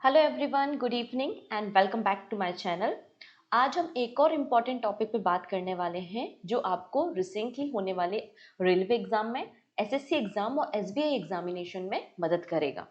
Hello everyone, good evening and welcome back to my channel. आज हम एक और इम्पॉर्टेंट टॉपिक पे बात करने वाले हैं जो आपको रिसेंटली होने वाले रेलवे एग्जाम में, एसएससी एग्जाम और एसबीआई एग्जामिनेशन में मदद करेगा।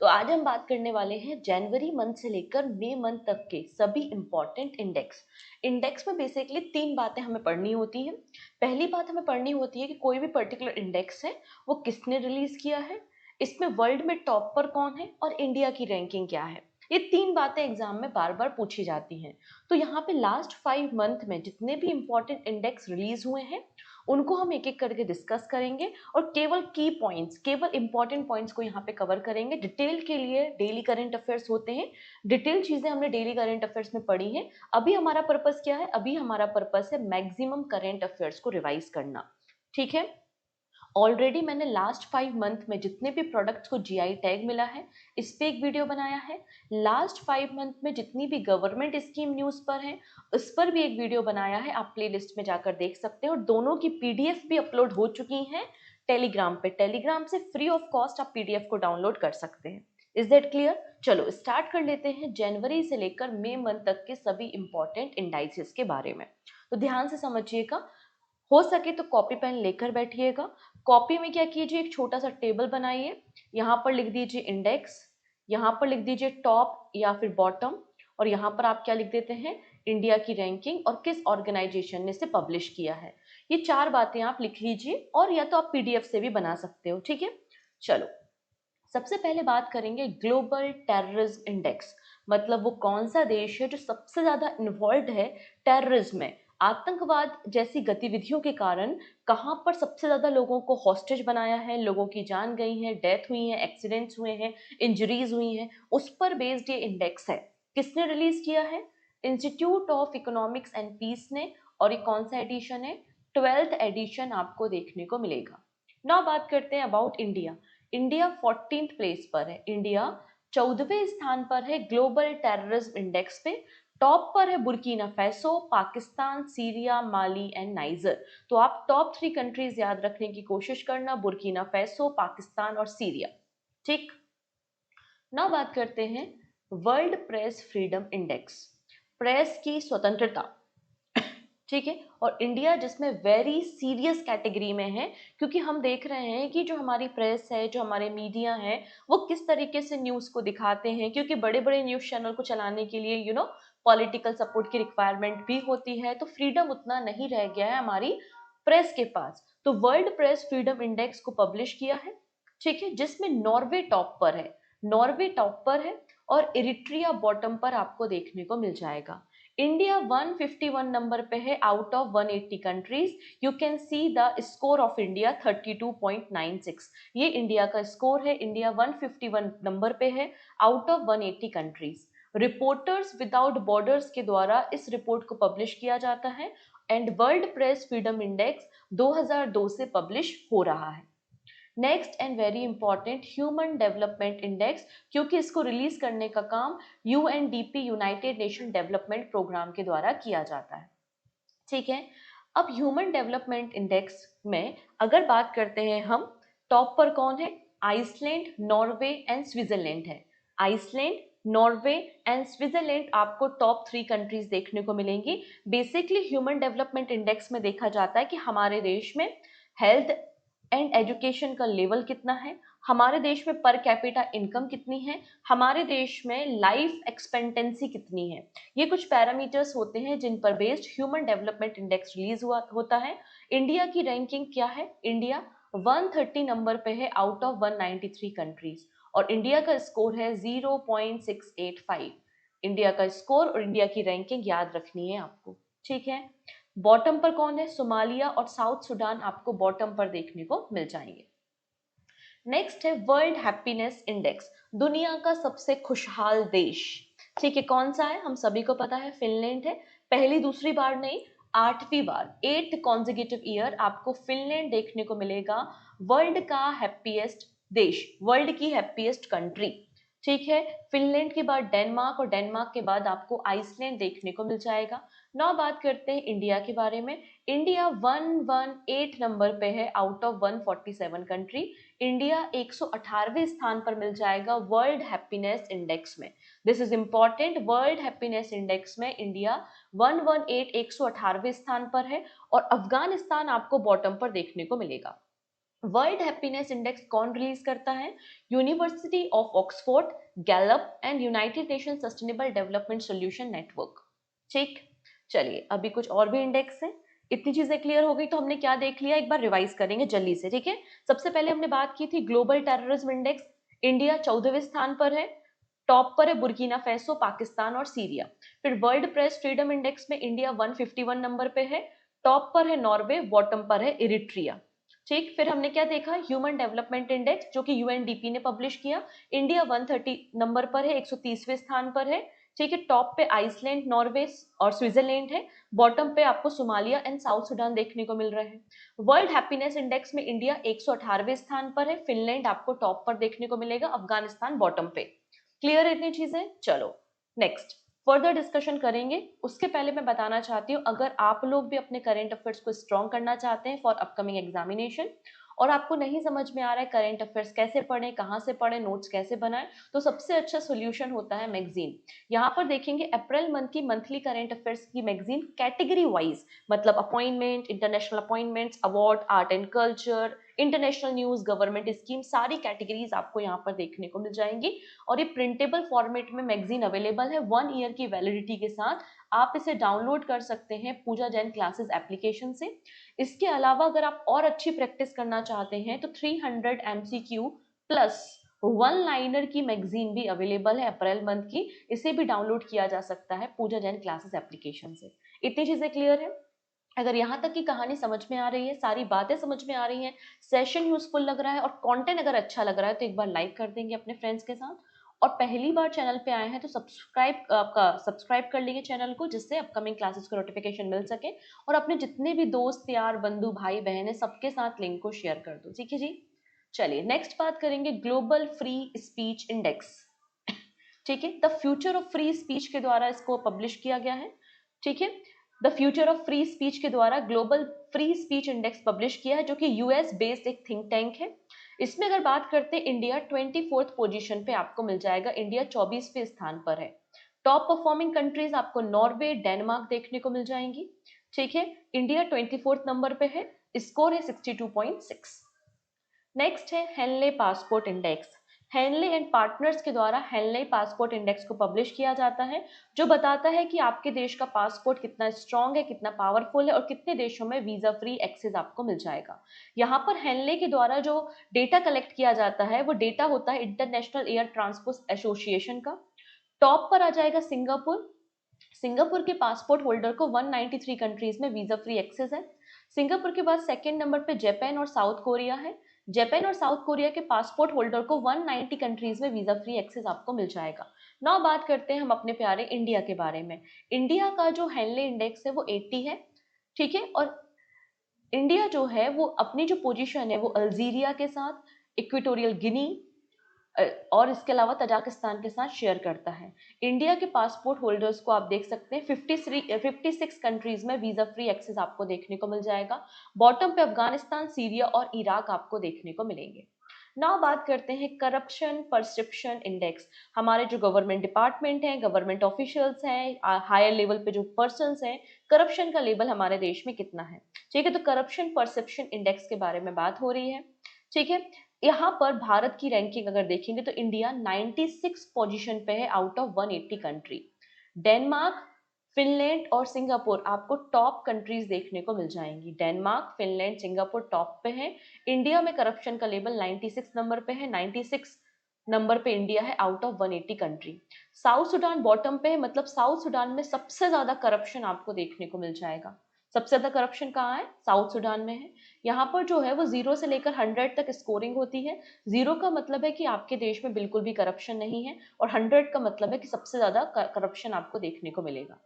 तो आज हम बात करने वाले हैं जनवरी मंथ से लेकर मई मंथ तक के सभी इम्पॉर्टेंट इंडेक्स। इंडेक्स में बेसिकली तीन बातें हमें पढ़नी होती हैं। पहली बात हमें पढ़नी होती है कि कोई भी पर्टिकुलर इंडेक्स है वो किसने रिलीज किया है, इसमें वर्ल्ड में टॉप पर कौन है और इंडिया की रैंकिंग क्या है। ये तीन बातें एग्जाम में बार बार पूछी जाती हैं। तो यहाँ पे लास्ट 5 मंथ में जितने भी इंपॉर्टेंट इंडेक्स रिलीज हुए हैं उनको हम एक एक करके डिस्कस करेंगे और केवल की पॉइंट्स, केवल इंपॉर्टेंट पॉइंट्स को यहाँ पे कवर करेंगे। डिटेल के लिए डेली करंट अफेयर्स होते हैं, डिटेल चीजें हमने डेली करंट अफेयर्स में पढ़ी हैं। अभी हमारा पर्पस क्या है? अभी हमारा पर्पस है मैक्सिमम करंट अफेयर्स को रिवाइज करना। ठीक है। ऑलरेडी मैंने लास्ट 5 मंथ में जितने भी प्रोडक्ट्स को जीआई टैग मिला है इस पे एक वीडियो बनाया है। लास्ट 5 मंथ में जितनी भी गवर्नमेंट स्कीम न्यूज पर है उस पर भी एक वीडियो बनाया है, आप प्ले लिस्ट में जाकर देख सकते हैं। और दोनों की पीडीएफ भी अपलोड हो चुकी हैं टेलीग्राम पे। टेलीग्राम से फ्री ऑफ कॉस्ट आप पीडीएफ को डाउनलोड कर सकते हैं। Is that clear? चलो स्टार्ट कर लेते हैं जनवरी से लेकर मई मंथ तक के सभी इंपॉर्टेंट इंडाइसेस के बारे में। तो ध्यान से समझिएगा, हो सके तो कॉपी पेन लेकर बैठिएगा। कॉपी में क्या कीजिए, एक छोटा सा टेबल बनाइए, यहाँ पर लिख दीजिए इंडेक्स, यहाँ पर लिख दीजिए टॉप या फिर बॉटम, और यहाँ पर आप क्या लिख देते हैं, इंडिया की रैंकिंग और किस ऑर्गेनाइजेशन ने इसे पब्लिश किया है। ये चार बातें आप लिख लीजिए और या तो आप पीडीएफ से भी बना सकते हो। ठीक है, चलो सबसे पहले बात करेंगे ग्लोबल टेररिज्म इंडेक्स। मतलब वो कौन सा देश है जो सबसे ज्यादा इन्वॉल्व है टेररिज्म में, आतंकवाद जैसी गतिविधियों के कारण कहां पर सबसे ज्यादा लोगों को हॉस्टेज बनाया है, लोगों की जान गई है, डेथ हुई है, एक्सीडेंट्स हुए हैं, इंजरीज हुई हैं, उस पर बेस्ड ये इंडेक्स है। किसने रिलीज किया है? Institute of economics and peace ने। और ये कौन सा एडिशन है? 12th एडिशन आपको देखने को मिलेगा। नाउ बात करते हैं about India. India 14th place पर है। इंडिया 14वें स्थान पर है ग्लोबल टेररिज्म इंडेक्स पे। टॉप पर है Burkina Faso, Pakistan, Syria, Mali and Niger. तो आप टॉप 3 कंट्रीज याद रखने की कोशिश करना, बुर्किना फैसो, पाकिस्तान और सीरिया। ठीक। ना बात करते हैं world press freedom index, press की स्वतंत्रता। ठीक है। और इंडिया जिसमें वेरी सीरियस कैटेगरी में है, क्योंकि हम देख रहे हैं कि जो हमारी प्रेस है, जो हमारे मीडिया है, वो किस तरीके से न्यूज को दिखाते हैं। क्योंकि बड़े बड़े न्यूज चैनल को चलाने के लिए पॉलिटिकल सपोर्ट की रिक्वायरमेंट भी होती है, तो फ्रीडम उतना नहीं रह गया है हमारी प्रेस के पास। तो वर्ल्ड प्रेस फ्रीडम इंडेक्स को पब्लिश किया है, ठीक है, जिसमें नॉर्वे टॉप पर है। नॉर्वे टॉप पर है और इरिट्रिया बॉटम पर आपको देखने को मिल जाएगा। इंडिया 151 नंबर पे है out of 180 countries. You can see the score of India 32.96। ये इंडिया का स्कोर है। इंडिया 151 नंबर पे है out of 180 countries. Reporters without borders के द्वारा इस रिपोर्ट को पब्लिश किया जाता है and world press freedom index 2002 से पब्लिश हो रहा है। Next and very important human development index, क्योंकि इसको रिलीज करने का काम UNDP united nation development programme के द्वारा किया जाता है। ठीक है। अब ह्यूमन डेवलपमेंट इंडेक्स में अगर बात करते हैं हम, टॉप पर कौन है? आइसलैंड, नॉर्वे एंड स्विट्जरलैंड है। आइसलैंड, नॉर्वे एंड स्विट्जरलैंड आपको टॉप 3 कंट्रीज देखने को मिलेंगी। बेसिकली ह्यूमन डेवलपमेंट इंडेक्स में देखा जाता है कि हमारे देश में हेल्थ एंड एजुकेशन का लेवल कितना है, हमारे देश में पर कैपिटा इनकम कितनी है, हमारे देश में लाइफ एक्सपेक्टेंसी कितनी है। ये कुछ पैरामीटर्स होते हैं जिन पर based human development index release हुआ होता है। इंडिया की रैंकिंग क्या है? इंडिया 130 नंबर पे है आउट ऑफ 193 कंट्रीज और इंडिया का स्कोर है 0.685। इंडिया का स्कोर और इंडिया की रैंकिंग याद रखनी है आपको। ठीक है। बॉटम पर कौन है? सोमालिया और साउथ सुडान आपको बॉटम पर देखने को मिल जाएंगे। नेक्स्ट है वर्ल्ड हैप्पीनेस इंडेक्स, दुनिया का सबसे खुशहाल देश। ठीक है, कौन सा है? हम सभी को पता है, फिनलैंड है। पहली दूसरी बार नहीं, 8वीं बार, 8th कॉन्जिक्यूटिव ईयर आपको फिनलैंड देखने को मिलेगा वर्ल्ड का हैप्पीएस्ट देश, वर्ल्ड की हैप्पीएस्ट कंट्री। ठीक है। फिनलैंड के बाद डेनमार्क और डेनमार्क के बाद आपको आइसलैंड देखने को मिल जाएगा। नाउ बात करते हैं इंडिया के बारे में। इंडिया 118 नंबर पे है आउट ऑफ 147 कंट्री। इंडिया 118वें स्थान पर मिल जाएगा वर्ल्ड हैप्पीनेस इंडेक्स में। This is important, world happiness index में इंडिया 118 118वें स्थान पर है और अफगानिस्तान आपको बॉटम पर देखने को मिलेगा। वर्ल्ड हैप्पीनेस इंडेक्स कौन रिलीज करता है? University of Oxford, Gallup and United nation sustainable development solution network. ठीक, चलिए अभी कुछ और भी इंडेक्स है। इतनी चीजें क्लियर हो गई तो हमने क्या देख लिया, एक बार रिवाइज करेंगे जल्दी से, ठीक है। सबसे पहले हमने बात की थी ग्लोबल टेररिज्म इंडेक्स। इंडिया 14वें स्थान पर है, टॉप पर है बुर्किना फैसो, पाकिस्तान और सीरिया। फिर वर्ल्ड प्रेस फ्रीडम इंडेक्स में इंडिया 151 नंबर पे है, टॉप पर है नॉर्वे, बॉटम पर है इरिट्रिया। ठीक, फिर हमने क्या देखा, ह्यूमन डेवलपमेंट इंडेक्स जो कि यूएनडीपी ने पब्लिश किया। इंडिया 130 नंबर पर है, 130वें स्थान पर है। ठीक है, टॉप पे आइसलैंड, नॉर्वे और स्विट्जरलैंड है, बॉटम पे आपको सोमालिया एंड साउथ सुडान देखने को मिल रहे हैं। वर्ल्ड हैप्पीनेस इंडेक्स में इंडिया 118वें स्थान पर है, फिनलैंड आपको टॉप पर देखने को मिलेगा, अफगानिस्तान बॉटम पे। क्लियर है इतनी चीजें? चलो नेक्स्ट फर्दर डिस्कशन करेंगे। उसके पहले मैं बताना चाहती हूँ, अगर आप लोग भी अपने करंट अफेयर्स को स्ट्रॉन्ग करना चाहते हैं फॉर अपकमिंग एग्जामिनेशन और आपको नहीं समझ में आ रहा है करंट अफेयर्स कैसे पढ़ें, कहाँ से पढ़ें, नोट्स कैसे बनाएं, तो सबसे अच्छा सोल्यूशन होता है मैगजीन। यहाँ पर देखेंगे अप्रैल मंथ की मंथली करंट अफेयर्स की मैगजीन कैटेगरी वाइज, मतलब appointment, international appointments, award, art and culture, international news, government scheme, सारी कैटेगरीज आपको यहाँ पर देखने को मिल जाएंगी। और ये प्रिंटेबल फॉर्मेट में मैगजीन अवेलेबल है 1 ईयर की वैलिडिटी के साथ। आप इसे डाउनलोड कर सकते हैं पूजा जैन क्लासेस एप्लीकेशन से। इसके अलावा अगर आप और अच्छी प्रैक्टिस करना चाहते हैं तो 300 एमसीक्यू प्लस वन लाइनर की मैगजीन भी अवेलेबल है अप्रैल मंथ की। इसे भी डाउनलोड किया जा सकता है पूजा जैन क्लासेस एप्लीकेशन से। इतनी चीजें क्लियर है? अगर यहाँ तक की कहानी समझ में आ रही है, सारी बातें समझ में आ रही हैं, सेशन यूजफुल लग रहा है और कंटेंट अगर अच्छा लग रहा है तो एक बार लाइक कर देंगे अपने फ्रेंड्स के साथ। और पहली बार चैनल पे आए हैं तो सब्सक्राइब कर लीजिए चैनल को, जिससे अपकमिंग क्लासेस को नोटिफिकेशन मिल सके। और अपने जितने भी दोस्त यार बंधु भाई बहन है सबके साथ लिंक को शेयर कर दो, ठीक है जी। चलिए नेक्स्ट बात करेंगे ग्लोबल फ्री स्पीच इंडेक्स। ठीक है, the future of free speech के द्वारा इसको पब्लिश किया गया है। ठीक है, the future of free speech के द्वारा global free speech index publish किया है, जो कि यूएस बेस्ड एक थिंक टैंक है। इसमें अगर बात करते हैं इंडिया 24th पोजीशन पे आपको मिल जाएगा, इंडिया 24वें स्थान पर है। टॉप परफॉर्मिंग कंट्रीज आपको नॉर्वे, डेनमार्क देखने को मिल जाएंगी। ठीक है, इंडिया 24th नंबर पे है, स्कोर है 62.6। नेक्स्ट है Henley passport index. Henley and partners के द्वारा हेनले पासपोर्ट इंडेक्स को पब्लिश किया जाता है, जो बताता है कि आपके देश का पासपोर्ट कितना स्ट्रांग है, कितना पावरफुल है और कितने देशों में वीजा फ्री एक्सेस आपको मिल जाएगा। यहाँ पर हेनले के द्वारा जो डेटा कलेक्ट किया जाता है वो डेटा होता है इंटरनेशनल एयर ट्रांसपोर्ट एसोसिएशन का। टॉप पर आ जाएगा सिंगापुर। सिंगापुर के पासपोर्ट होल्डर को 193 कंट्रीज में वीजा फ्री एक्सेस है। सिंगापुर के बाद सेकेंड नंबर पे जापान और साउथ कोरिया है। जापान और साउथ कोरिया के पासपोर्ट होल्डर को 190 कंट्रीज में वीजा फ्री एक्सेस आपको मिल जाएगा। नाउ बात करते हैं हम अपने प्यारे इंडिया के बारे में। इंडिया का जो हेनले इंडेक्स है वो 80 है। ठीक है, और इंडिया जो है वो अपनी जो पोजीशन है वो अल्जीरिया के साथ, इक्वेटोरियल गिनी और इसके अलावा तजाकिस्तान के साथ शेयर करता है। इंडिया के पासपोर्ट होल्डर्स को आप देख सकते हैं 56 कंट्रीज में वीजा फ्री एक्सेस आपको देखने को मिल जाएगा। बॉटम पे अफगानिस्तान, सीरिया और इराक आपको देखने को मिलेंगे। नाउ बात करते हैं करप्शन परसेप्शन इंडेक्स। हमारे जो गवर्नमेंट डिपार्टमेंट हैं, गवर्नमेंट ऑफिशियल्स हैं, हायर लेवल पे जो पर्सन्स हैं, करप्शन का लेवल हमारे देश में कितना है। ठीक है, तो करप्शन परसेप्शन इंडेक्स के बारे में बात हो रही है। ठीक है, यहाँ पर भारत की रैंकिंग अगर देखेंगे तो इंडिया 96 पोजीशन पे है out of 180 country. Denmark, Finland और सिंगापुर आपको टॉप कंट्रीज देखने को मिल जाएंगी। डेनमार्क, फिनलैंड, सिंगापुर टॉप पे है। इंडिया में करप्शन का लेवल 96 नंबर पे है, 96 नंबर पे इंडिया है out of 180 country. South Sudan bottom पे है, मतलब साउथ सुडान में सबसे ज्यादा करप्शन आपको देखने को मिल जाएगा। सबसे ज्यादा करप्शन कहाँ है? साउथ सुडान में है। यहाँ पर जो है वो 0 से लेकर 100 तक स्कोरिंग होती है। 0 का मतलब है कि आपके देश में बिल्कुल भी करप्शन नहीं है और 100 का मतलब है कि सबसे ज्यादा करप्शन आपको देखने को मिलेगा।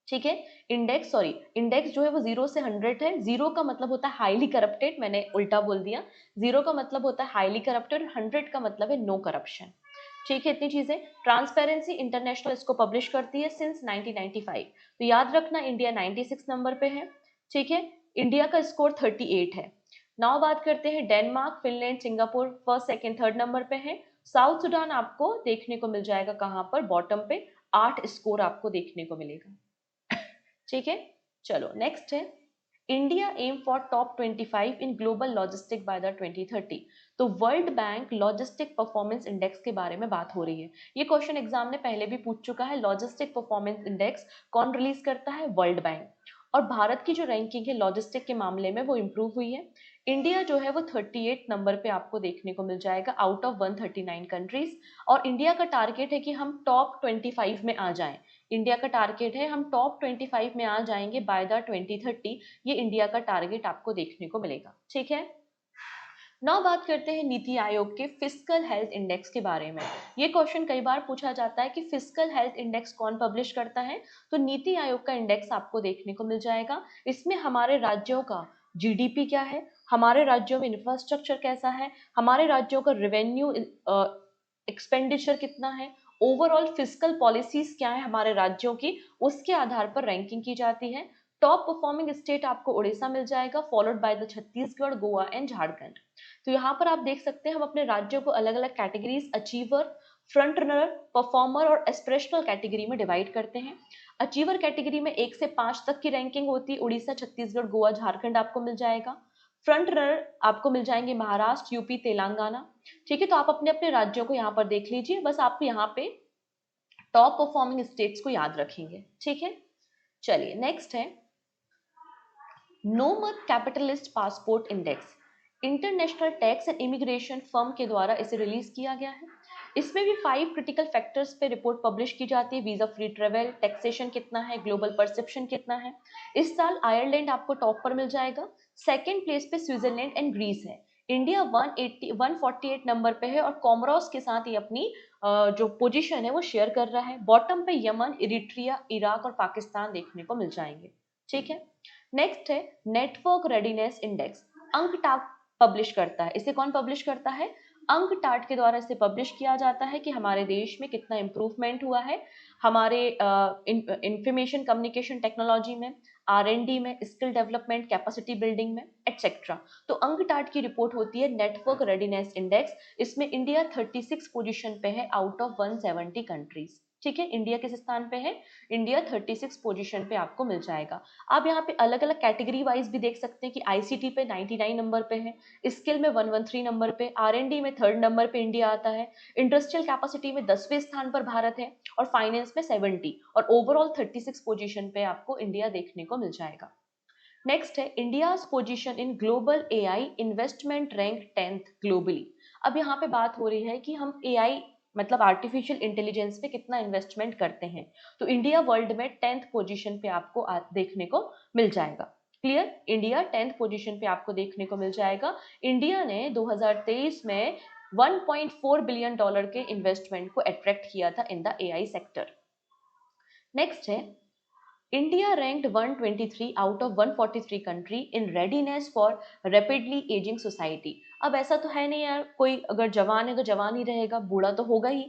ठीक है, इंडेक्स जो है वो 0 से 100 है। 0 का मतलब होता है हाईली करप्टेड, मैंने उल्टा बोल दिया। 0 का मतलब होता है हाईली करप्टेड और 100 का मतलब है नो करप्शन। ठीक है, इतनी चीजें। ट्रांसपेरेंसी इंटरनेशनल इसको पब्लिश करती है सिंस 1995। तो याद रखना इंडिया 96 नंबर पे है। ठीक है, इंडिया का स्कोर 38 है। नाउ बात करते हैं Denmark, Finland, Singapore first second third number पे है। साउथ सुडान आपको देखने को मिल जाएगा कहाँ पर, बॉटम पे, 8 स्कोर आपको देखने को मिलेगा। ठीक है, चलो नेक्स्ट है, India aim for top 25 in global logistic by the 2030। तो world bank logistic performance index के बारे में बात हो रही है। ये क्वेश्चन एग्जाम ने पहले भी पूछ चुका है। लॉजिस्टिक परफॉर्मेंस इंडेक्स कौन रिलीज करता है? World bank. और भारत की जो रैंकिंग है लॉजिस्टिक के मामले में वो इंप्रूव हुई है। इंडिया जो है वो 38 नंबर पे आपको देखने को मिल जाएगा आउट ऑफ 139 कंट्रीज। और इंडिया का टारगेट है कि हम टॉप 25 में आ जाएं। इंडिया का टारगेट है हम टॉप 25 में आ जाएंगे बाय द 2030। ये इंडिया का टारगेट आपको देखने को मिलेगा। ठीक है, नाउ बात करते हैं नीति आयोग के फिस्कल हेल्थ इंडेक्स के बारे में। ये क्वेश्चन कई बार पूछा जाता है कि फिस्कल हेल्थ इंडेक्स कौन पब्लिश करता है? तो नीति आयोग का इंडेक्स आपको देखने को मिल जाएगा। इसमें हमारे राज्यों का जीडीपी क्या है, हमारे राज्यों में इंफ्रास्ट्रक्चर कैसा है, हमारे राज्यों का रेवेन्यू एक्सपेंडिचर कितना है, ओवरऑल फिस्कल पॉलिसीज क्या है हमारे राज्यों की, उसके आधार पर रैंकिंग की जाती है। टॉप परफॉर्मिंग स्टेट आपको उड़ीसा मिल जाएगा, followed by the Chhattisgarh, Goa and Jharkhand. तो यहाँ पर आप देख सकते हैं हम अपने राज्यों को अलग अलग categories, achiever, front runner, performer और एस्पिरेशनल कैटेगरी में डिवाइड करते हैं। अचीवर कैटेगरी में 1 से 5 तक की रैंकिंग होती है, उड़ीसा, छत्तीसगढ़, गोवा, झारखंड आपको मिल जाएगा। फ्रंट रनर आपको मिल जाएंगे महाराष्ट्र, यूपी, तेलंगाना। ठीक है, तो आप अपने अपने राज्यों को यहाँ पर देख लीजिए, बस आप यहाँ पे टॉप परफॉर्मिंग स्टेट्स को याद रखेंगे। ठीक है, चलिए नेक्स्ट है nomad capitalist passport index. International tax and immigration firm के द्वारा इसे रिलीज किया गया है। इसमें भी 5 क्रिटिकल फैक्टर्स पे रिपोर्ट पब्लिश की जाती है। वीजा फ्री ट्रेवल, टैक्सेशन कितना है, ग्लोबल परसेप्शन कितना है। इस साल आयरलैंड आपको टॉप पर मिल जाएगा। सेकेंड प्लेस पे स्विट्जरलैंड एंड ग्रीस है। इंडिया 148 नंबर पे है और कॉमरोस के साथ ये अपनी जो पोजीशन है वो शेयर कर रहा है। बॉटम पे यमन, इरिट्रिया, इराक और पाकिस्तान देखने को मिल जाएंगे। ठीक है, नेक्स्ट है नेटवर्क रेडीनेस इंडेक्स। अंकटाक पब्लिश करता है। इसे कौन पब्लिश करता है? अंकटाट के द्वारा इसे पब्लिश किया जाता है कि हमारे देश में कितना इंप्रूवमेंट हुआ है हमारे इंफॉर्मेशन कम्युनिकेशन टेक्नोलॉजी में, R&D में, स्किल डेवलपमेंट, कैपेसिटी बिल्डिंग में, एटसेट्रा। तो अंकटाट की रिपोर्ट होती है नेटवर्क रेडीनेस इंडेक्स। इसमें इंडिया 36 पोजीशन पे है आउट ऑफ 170 कंट्रीज। ठीक है, इंडिया किस स्थान पे है? इंडिया 36 पोजीशन पे आपको मिल जाएगा। आप यहाँ पे अलग अलग कैटेगरी वाइज भी देख सकते हैं कि आईसीटी पे 99 नंबर पे है, स्किल में 113 नंबर पे, R&D में 3rd नंबर पे इंडिया आता है, इंडस्ट्रियल कैपेसिटी में 10वें स्थान पर भारत है और फाइनेंस में 70 और ओवरऑल 36 पोजीशन पे आपको इंडिया देखने को मिल जाएगा। नेक्स्ट है India position in global AI investment rank 10th globally. अब यहाँ पे बात हो रही है कि हम एआई मतलब आर्टिफिशियल इंटेलिजेंस पे कितना इन्वेस्टमेंट करते हैं। तो इंडिया वर्ल्ड में 10th पोजीशन पे आपको देखने को मिल जाएगा। क्लियर, इंडिया 10th पोजीशन पे आपको देखने को मिल जाएगा। इंडिया ने 2023 में $1.4 बिलियन के इन्वेस्टमेंट को अट्रैक्ट किया था in the AI sector. Next है India ranked 123 out of 143 country in readiness for rapidly aging society। अब ऐसा तो है नहीं यार, कोई अगर जवान है तो जवान ही रहेगा, बूढ़ा तो होगा ही।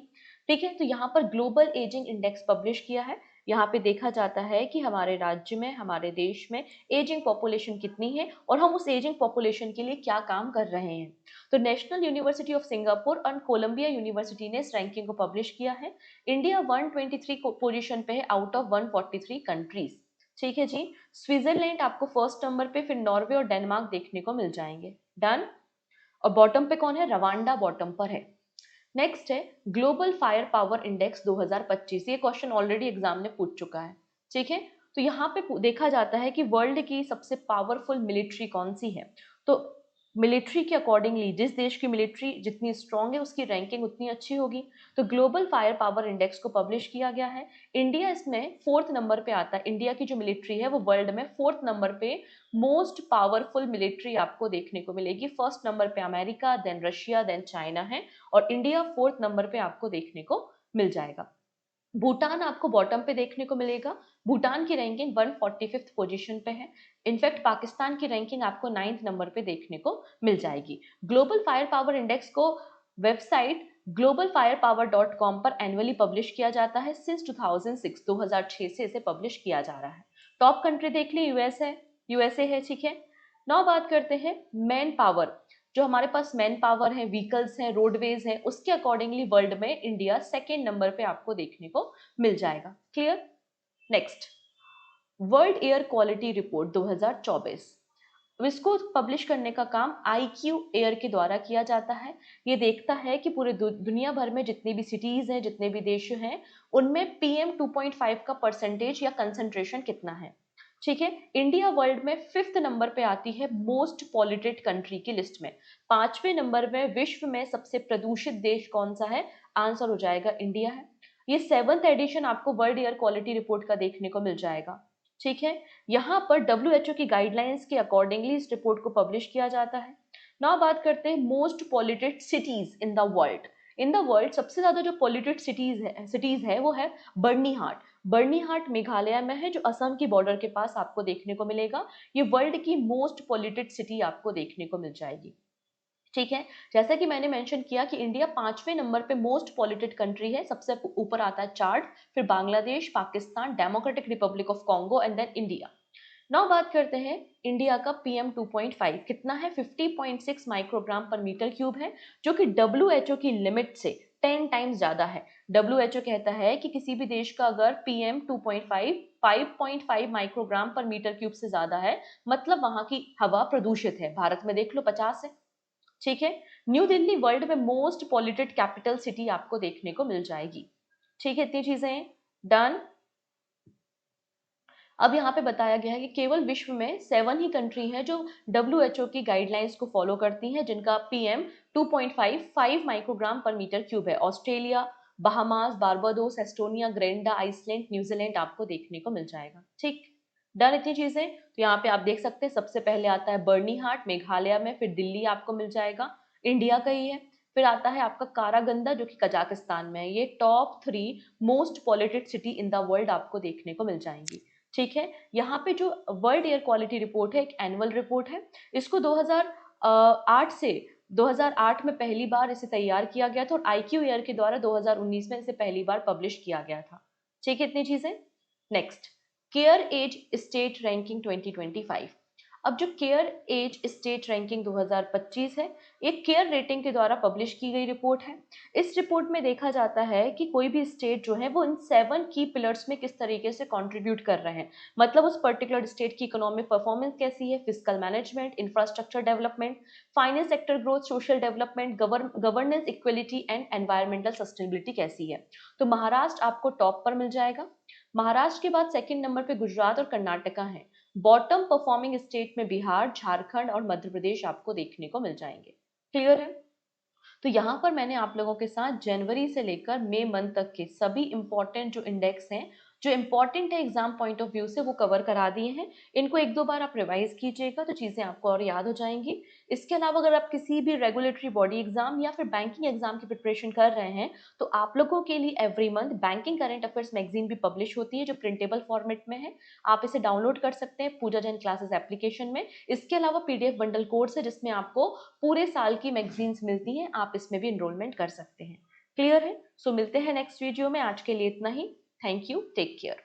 ठीक है, तो यहाँ पर ग्लोबल एजिंग इंडेक्स पब्लिश किया है। यहाँ पे देखा जाता है कि हमारे राज्य में, हमारे देश में एजिंग पॉपुलेशन कितनी है और हम उस एजिंग पॉपुलेशन के लिए क्या काम कर रहे हैं। तो नेशनल यूनिवर्सिटी ऑफ सिंगापुर और कोलंबिया यूनिवर्सिटी ने इस रैंकिंग को पब्लिश किया है। इंडिया 123 पोजीशन पे है आउट ऑफ 143 कंट्रीज। ठीक है जी, स्विट्जरलैंड आपको फर्स्ट नंबर पे, फिर नॉर्वे और डेनमार्क देखने को मिल जाएंगे। डन। और बॉटम पे कौन है? रवांडा बॉटम पर है। नेक्स्ट है ग्लोबल फायर पावर इंडेक्स 2025। ये क्वेश्चन ऑलरेडी एग्जाम में पूछ चुका है। ठीक है, तो यहाँ पे देखा जाता है कि वर्ल्ड की सबसे पावरफुल मिलिट्री कौन सी है। तो मिलिट्री के अकॉर्डिंगली जिस देश की मिलिट्री जितनी स्ट्रांग है उसकी रैंकिंग उतनी अच्छी होगी। तो ग्लोबल फायर पावर इंडेक्स को पब्लिश किया गया है। इंडिया इसमें 4th नंबर पे आता है। इंडिया की जो मिलिट्री है वो वर्ल्ड में 4th नंबर पे मोस्ट पावरफुल मिलिट्री आपको देखने को मिलेगी। फर्स्ट नंबर पे America, then Russia, then China है और इंडिया 4th नंबर पे आपको देखने को मिल जाएगा। भूटान आपको बॉटम पे देखने को मिलेगा। भूटान की रैंकिंग 145th पोजीशन पे है। इनफैक्ट पाकिस्तान की रैंकिंग आपको 9th नंबर पे देखने को मिल जाएगी। ग्लोबल फायर पावर इंडेक्स को वेबसाइट globalfirepower.com पर एनुअली पब्लिश किया जाता है सिंस 2006 से इसे पब्लिश किया जा रहा है। टॉप कंट्री देख ली यूएसए है, ठीक है। नाउ बात करते हैं मैन पावर। जो हमारे पास मैन पावर है, व्हीकल्स हैं, रोडवेज हैं, उसके अकॉर्डिंगली वर्ल्ड में इंडिया सेकेंड नंबर पे आपको देखने को मिल जाएगा। Clear. Next, world air quality report 2024। इसको पब्लिश करने का काम IQ एयर के द्वारा किया जाता है। ये देखता है कि पूरे दुनिया भर में जितनी भी सिटीज हैं, जितने भी देश हैं, उनमें PM 2.5 का परसेंटेज या कंसंट्रेशन कितना है, ठीक है। इंडिया वर्ल्ड में 5th नंबर पे आती है मोस्ट पॉल्यूटेड कंट्री की लिस्ट में। 5वें नंबर में विश्व में सबसे प्रदूषित देश कौन सा है, आंसर हो जाएगा इंडिया है। ये 7th एडिशन आपको वर्ल्ड एयर क्वालिटी रिपोर्ट का देखने को मिल जाएगा, ठीक है। यहाँ पर WHO की गाइडलाइंस के अकॉर्डिंगली इस रिपोर्ट को पब्लिश किया जाता है। नाउ बात करते हैं most polluted cities in the world. In the world सबसे ज्यादा जो पॉल्यूटेड सिटीज है वो है बर्नीहाट। बर्नीहाट मेघालय में है, जो असम की बॉर्डर के पास आपको देखने को मिलेगा। ये वर्ल्ड की मोस्ट पॉल्यूटेड सिटी आपको देखने को मिल जाएगी, ठीक है। जैसा कि मैंने मेंशन किया कि इंडिया 5वें नंबर पे मोस्ट पॉल्यूटेड कंट्री है, सबसे ऊपर आता है चार्ट, फिर Bangladesh, Pakistan, democratic republic of Congo and then India. Now बात करते हैं इंडिया का PM 2.5 कितना है, 50.6 माइक्रोग्राम पर मीटर क्यूब है, जो कि WHO की लिमिट से 10 टाइम्स ज्यादा है। WHO कहता है कि किसी भी देश का अगर PM 2.5 5.5 microgram per metre cube से ज्यादा है, मतलब वहां की हवा प्रदूषित है। भारत में देख लो 50 है, ठीक है। न्यू दिल्ली वर्ल्ड में मोस्ट पॉल्यूटेड कैपिटल सिटी आपको देखने को मिल जाएगी, ठीक है। इतनी चीजें डन। अब यहाँ पे बताया गया है कि केवल विश्व में 7 ही कंट्री हैं जो WHO की गाइडलाइंस को फॉलो करती हैं, जिनका PM 2.5 5 microgram per metre cube है। Australia, Bahamas, Barbados, Estonia, Grenada, Iceland, New Zealand आपको देखने को मिल जाएगा, ठीक। डन इतनी चीजें। तो यहाँ पे आप देख सकते हैं सबसे पहले आता है बर्नीहाट मेघालय में, फिर दिल्ली आपको मिल जाएगा, इंडिया का ही है। फिर आता है आपका कारागंदा जो कि कजाकिस्तान में है। ये top 3 most polluted city in the world आपको देखने को मिल जाएंगी, ठीक है। यहाँ पे जो वर्ल्ड एयर क्वालिटी रिपोर्ट है एक एनुअल रिपोर्ट है। इसको 2008 में पहली बार इसे तैयार किया गया था और IQ एयर के द्वारा 2019 में इसे पहली बार पब्लिश किया गया था, ठीक है। इतनी चीजें। Next, CareEdge state ranking 2025। अब जो केयर एज स्टेट रैंकिंग 2025 है, एक केयर रेटिंग के द्वारा पब्लिश की गई रिपोर्ट है। इस रिपोर्ट में देखा जाता है कि कोई भी स्टेट जो है वो इन 7 की पिलर्स में किस तरीके से कंट्रीब्यूट कर रहे हैं, मतलब उस पर्टिकुलर स्टेट की इकोनॉमिक परफॉर्मेंस कैसी है, fiscal management, infrastructure development, finance sector growth, social development, governance, equality and environmental sustainability कैसी है। तो महाराष्ट्र आपको टॉप पर मिल जाएगा। महाराष्ट्र के बाद सेकंड नंबर पे गुजरात और कर्नाटका है। बॉटम परफॉर्मिंग स्टेट में बिहार, झारखंड और मध्य प्रदेश आपको देखने को मिल जाएंगे। क्लियर है। तो यहाँ पर मैंने आप लोगों के साथ जनवरी से लेकर मई मंथ तक के सभी इंपॉर्टेंट जो इंडेक्स हैं, जो इंपॉर्टेंट है एग्जाम पॉइंट ऑफ व्यू से, वो कवर करा दिए हैं। इनको 1-2 बार आप रिवाइज कीजिएगा तो चीजें आपको और याद हो जाएंगी। इसके अलावा अगर आप किसी भी रेगुलेटरी बॉडी एग्जाम या फिर बैंकिंग एग्जाम की प्रिपरेशन कर रहे हैं, तो आप लोगों के लिए every month banking current affairs magazine भी पब्लिश होती है, जो प्रिंटेबल फॉर्मेट में है। आप इसे डाउनलोड कर सकते हैं पूजा जैन क्लासेस एप्लीकेशन में। इसके अलावा PDF बंडल कोर्स है, जिसमें आपको पूरे साल की मैगजीन्स मिलती हैं, आप इसमें भी इनरोलमेंट कर सकते हैं। क्लियर है। सो मिलते हैं नेक्स्ट वीडियो में। आज के लिए इतना ही। Thank you, take care.